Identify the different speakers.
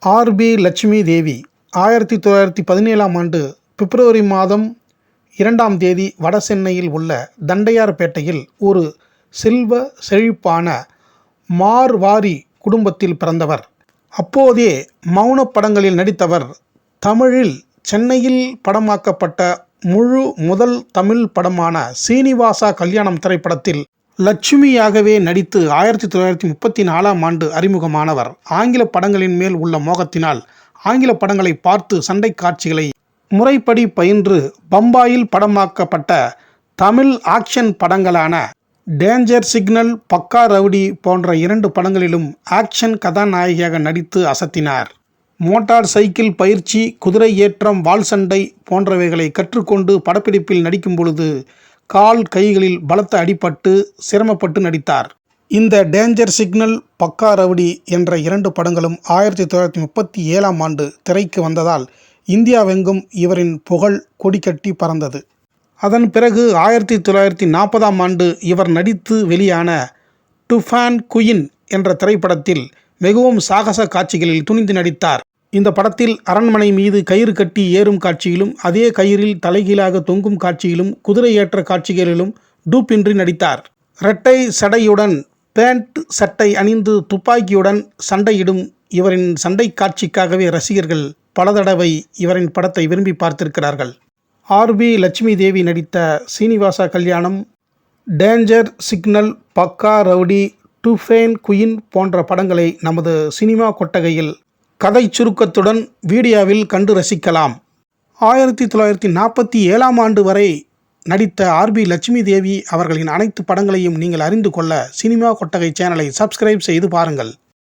Speaker 1: RP. Lakshmi Devi 1917ஆம் ஆண்டு பிப்ரவரி மாதம் 2ஆம் தேதி வடசென்னையில் உள்ள தண்டையார்பேட்டையில் ஒரு செல்வ செழிப்பான மார்வாரி குடும்பத்தில் பிறந்தவர். அப்போதே மௌனப் படங்களில் நடித்தவர். தமிழில் சென்னையில் படமாக்கப்பட்ட முதல் தமிழ் படமான சீனிவாசா கல்யாணம் திரைப்படத்தில் லட்சுமியாகவே நடித்து 1934ஆம் ஆண்டு அறிமுகமானவர். ஆங்கில படங்களின் மேல் உள்ள மோகத்தினால் ஆங்கில படங்களை பார்த்து சண்டை காட்சிகளை முறைப்படி பயின்று பம்பாயில் படமாக்கப்பட்ட தமிழ் ஆக்ஷன் படங்களான டேஞ்சர் சிக்னல், பக்கா ரவுடி போன்ற 2 படங்களிலும் ஆக்ஷன் கதாநாயகியாக நடித்து அசத்தினார். மோட்டார் சைக்கிள் பயிற்சி, குதிரை ஏற்றம், வாள் சண்டை போன்றவைகளை கற்றுக்கொண்டு படப்பிடிப்பில் நடிக்கும் பொழுது கால் கைகளில் பலத்த அடிபட்டு சிரமப்பட்டு நடித்தார். இந்த டேஞ்சர் சிக்னல், பக்கா ரவுடி என்ற 2 படங்களும் 1937ஆம் ஆண்டு திரைக்கு வந்ததால் இந்தியாவெங்கும் இவரின் புகழ் கொடிகட்டி பறந்தது. அதன் பிறகு 1940ஆம் ஆண்டு இவர் நடித்து வெளியான டுஃபான் குயின் என்ற திரைப்படத்தில் மிகவும் சாகச காட்சிகளில் துணிந்து நடித்தார். இந்த படத்தில் அரண்மனை மீது கயிறு கட்டி ஏறும் காட்சியிலும், அதே கயிறில் தலைகீழாக தொங்கும் காட்சியிலும், குதிரை ஏற்ற காட்சிகளிலும் டூப்பின்றி நடித்தார். இரட்டை சடையுடன் பேண்ட் சட்டை அணிந்து துப்பாக்கியுடன் சண்டையிடும் இவரின் சண்டை காட்சிக்காகவே ரசிகர்கள் பல தடவை இவரின் படத்தை விரும்பி பார்த்திருக்கிறார்கள். ஆர்.பி. லட்சுமி தேவி நடித்த சீனிவாசா கல்யாணம், டேஞ்சர் சிக்னல், பக்கா ரவுடி, டுஃபான் குயின் போன்ற படங்களை நமது சினிமா கொட்டகையில் கதை சுருக்கத்துடன் வீடியோவில் கண்டு ரசிக்கலாம். 1947ஆம் ஆண்டு வரை நடித்த ஆர்.பி. லட்சுமி தேவி அவர்களின் அனைத்து படங்களையும் நீங்கள் அறிந்து கொள்ள சினிமா கொட்டகை சேனலை சப்ஸ்கிரைப் செய்து பாருங்கள்.